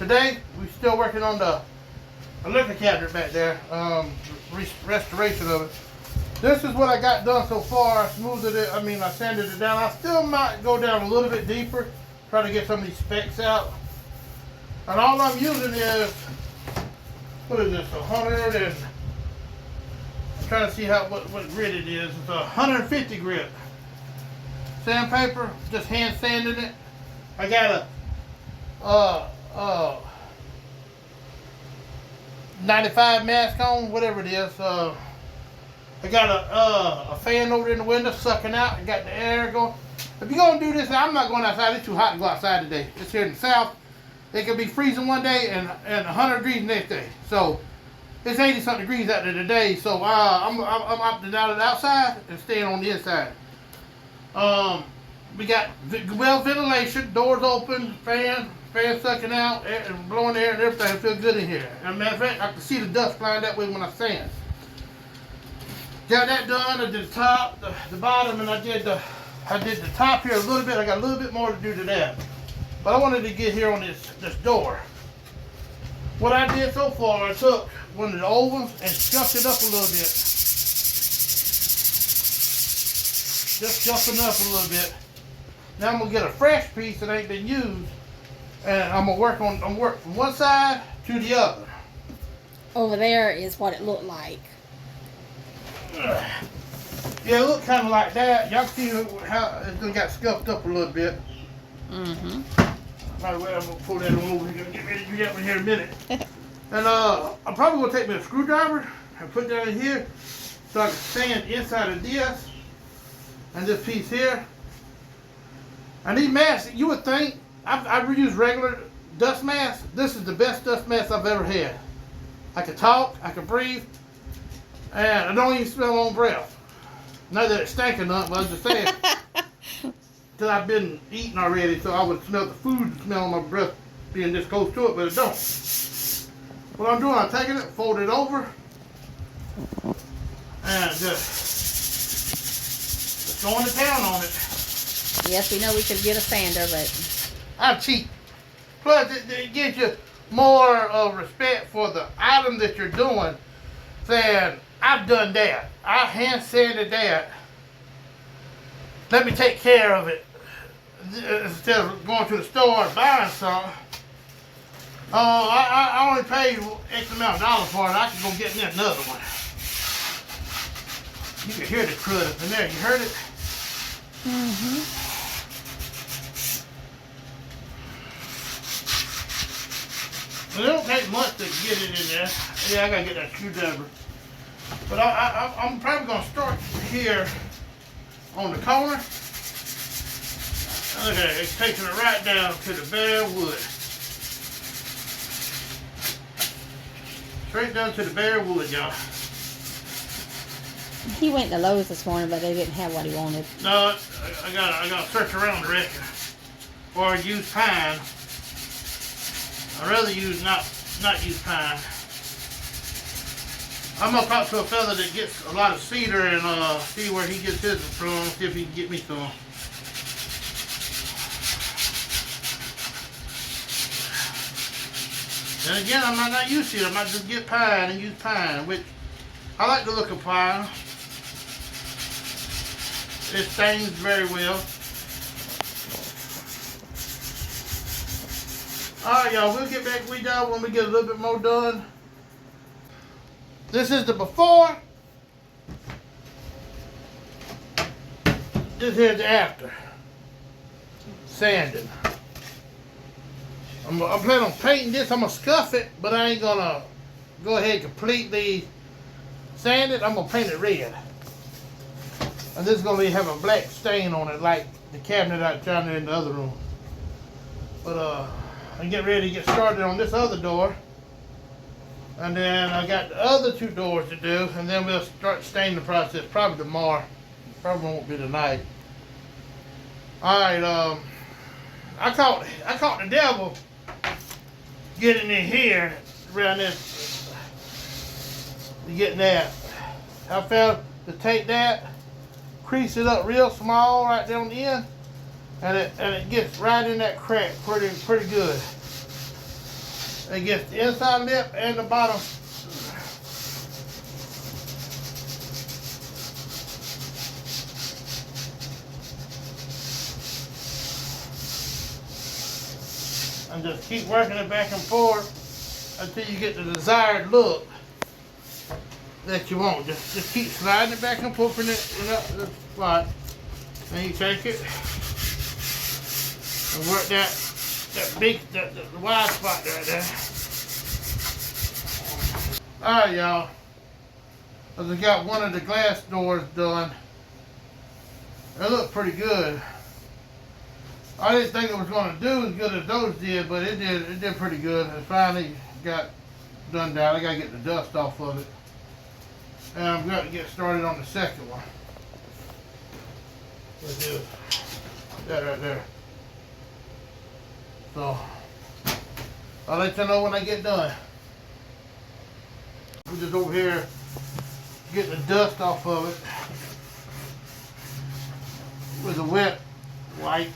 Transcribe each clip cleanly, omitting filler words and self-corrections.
today we're still working on the liquor cabinet back there, restoration of it. This is what I got done so far. I smoothed it, I sanded it down. I still might go down a little bit deeper, try to get some of these specks out. And all I'm using is, what is this, 100 and, I'm trying to see what grit it is. It's 150 grit. Sandpaper, just hand sanding it. I got a 95 mask on, whatever it is. I got a fan over in the window sucking out. I got the air going. If you're gonna do this, I'm not going outside. It's too hot to go outside today. It's here in the south. It could be freezing one day and 100 degrees the next day. So it's 80 something degrees out there today. So I'm opting out of the outside and staying on the inside. We got well ventilation, doors open, fan sucking out, air, and blowing air and everything. It feels good in here. As a matter of fact, I can see the dust flying that way when I sand. Got that done. I did the top, the bottom, and I did the top here a little bit. I got a little bit more to do to that. But I wanted to get here on this door. What I did so far, I took one of the old ones and scuffed it up a little bit. Just scuffing up a little bit. Now I'm gonna get a fresh piece that ain't been used, and I'm gonna work from one side to the other. Over there is what it looked like. Yeah, it looked kind of like that. Y'all see how it got scuffed up a little bit. Mm-hmm. By the way, I'm gonna pull that on over. You're gonna get ready to do that one here in a minute. And I'm probably gonna take me a screwdriver and put that in here so I can sand inside of this and this piece here. And these masks, you would think, I've used regular dust masks. This is the best dust mask I've ever had. I can talk, I can breathe, and I don't even smell my own breath. Not that it's stinking up, but I'm just saying. Because I've been eating already, so I would smell the food and smell my breath being this close to it, but it don't. What I'm doing, I'm taking it, fold it over, and just going to town on it. Yes, we know we could get a sander, but I'm cheap. Plus, it gives you more respect for the item that you're doing, saying, I've done that. I hand sanded that. Let me take care of it. Instead of going to the store and buying something. I only paid X amount of dollars for it. I can go get me another one. You can hear the crud up in there. You heard it? mm-hmm. Well, it don't take much to get it in there. Yeah, I gotta get that screwdriver. But I'm probably gonna start here on the corner. Look at it, it's taking it right down to the bare wood. Straight down to the bare wood, y'all. He went to Lowe's this morning, but they didn't have what he wanted. No, I gotta search around the record. Or use pine. I'd rather use not use pine. I'm gonna talk to a fella that gets a lot of cedar and see where he gets his from, see if he can get me some. And again, I might not use cedar, I might just get pine and use pine, which I like the look of pine. It stains very well. Alright, y'all, we'll get back with y'all when we get a little bit more done. This is the before. This here's the after. Sanding. I'm planning on painting this. I'm going to scuff it, but I ain't going to go ahead and completely sand it. I'm going to paint it red. And this is going to have a black stain on it like the cabinet I found in the other room. But I'm getting ready to get started on this other door. And then I got the other two doors to do, and then we'll start staining the process probably tomorrow. Probably won't be tonight. Alright, I caught the devil getting in here around this, getting that. I found to take that, crease it up real small right there on the end, and it gets right in that crack pretty good. against the inside lip and the bottom. And just keep working it back and forth until you get the desired look that you want. Just keep sliding it back and forth in the spot. Then you take it and work that the wide spot right there. Alright, y'all. I just got one of the glass doors done. It looked pretty good. I didn't think it was going to do as good as those did, but it did pretty good. It finally got done down. I got to get the dust off of it. And I'm going to get started on the second one. Let's do that right there. So, I'll let you know when I get done. I'm just over here getting the dust off of it with a wet wipe.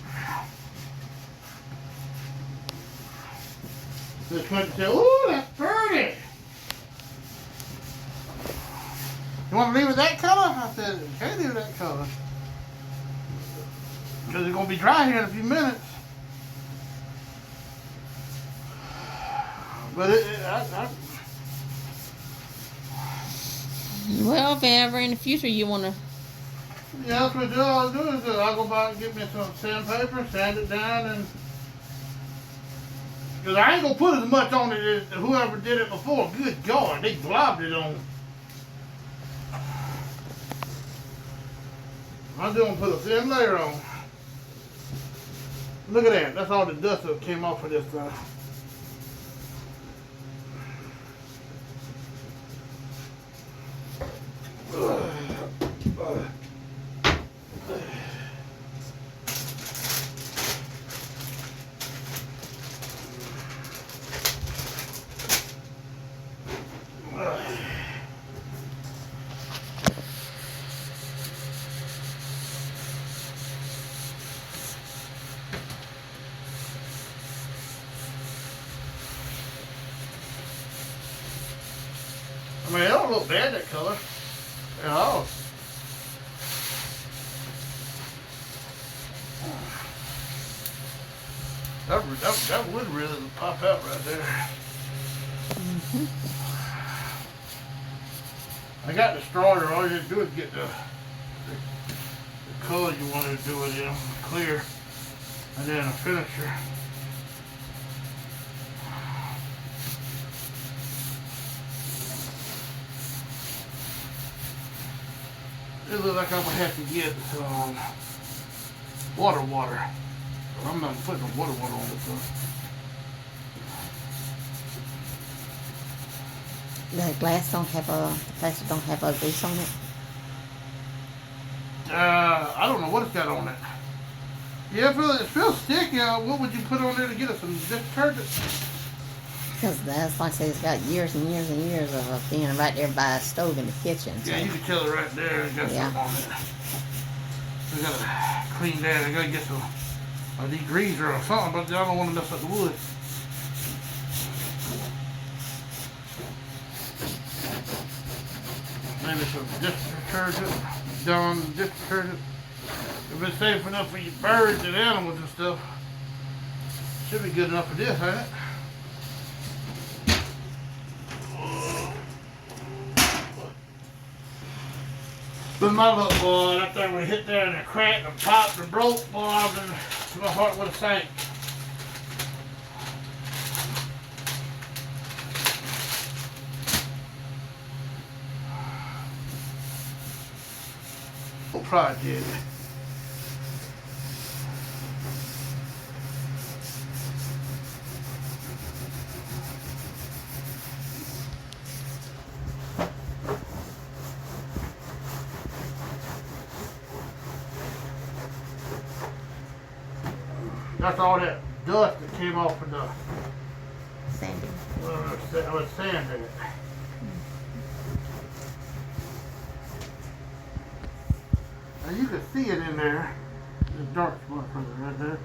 Just couldn't say, ooh, that's pretty. You want to leave it that color? I said, can't leave it that color. Because it's going to be dry here in a few minutes. But Well, if ever in the future you want to. yeah, that's what I'll do is I'll go by and get me some sandpaper, sand it down, and because I ain't gonna put as much on it as whoever did it before. Good God, they globbed it on. I'm just gonna put a thin layer on. Look at that. That's all the dust that came off of this side. I mean, it don't look bad, that color, at all. That would really pop out right there. I got the starter. All you have to do is get the color you want to do it in, clear, and then a finisher. It looks like I'm gonna have to get some water. I'm not putting no water on it though. The glass don't have plastic don't have a grease on it. I don't know what it's got on it. Yeah, it feels sticky. What would you put on there to get it some detergent? Because that's like I say, it's got years and years and years of being right there by a stove in the kitchen. So. Yeah, you can tell it right there. It got something on it. We gotta clean that. I gotta get some degreaser or something, but I don't want to mess up the wood. Maybe some dish detergent, Dawn dish detergent. If it's safe enough for your birds and animals and stuff, should be good enough for this, ain't it? But my little boy, that thing would hit there and it cracked and popped and broke, boy, and my heart would have sank. What pride did? That's all that dust that came off of the Sandy. with sand in it. Now you can see it in there. The dark spot right there.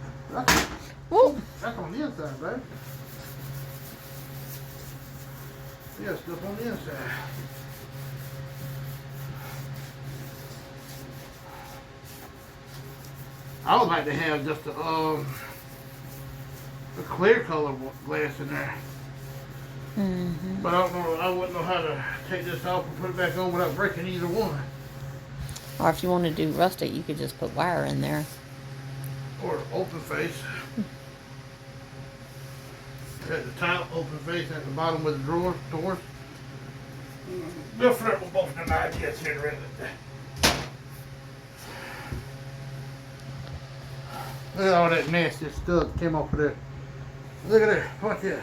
That's on the inside, baby. Yeah, stuff on the inside. I would like to have just a clear color glass in there. Mm-hmm. But I don't know, I wouldn't know how to take this off and put it back on without breaking either one. Or if you want to do rustic, you could just put wire in there. Or open face. At the top, open face at the bottom with the doors. They'll flirt with both of them ideas here, really. Look at all that nasty stuff that came off of there. Look at there, watch that.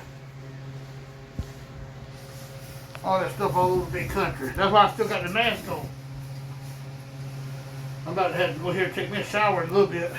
All that stuff all over the big country. That's why I still got the mask on. I'm about to have to go here and take me a shower in a little bit.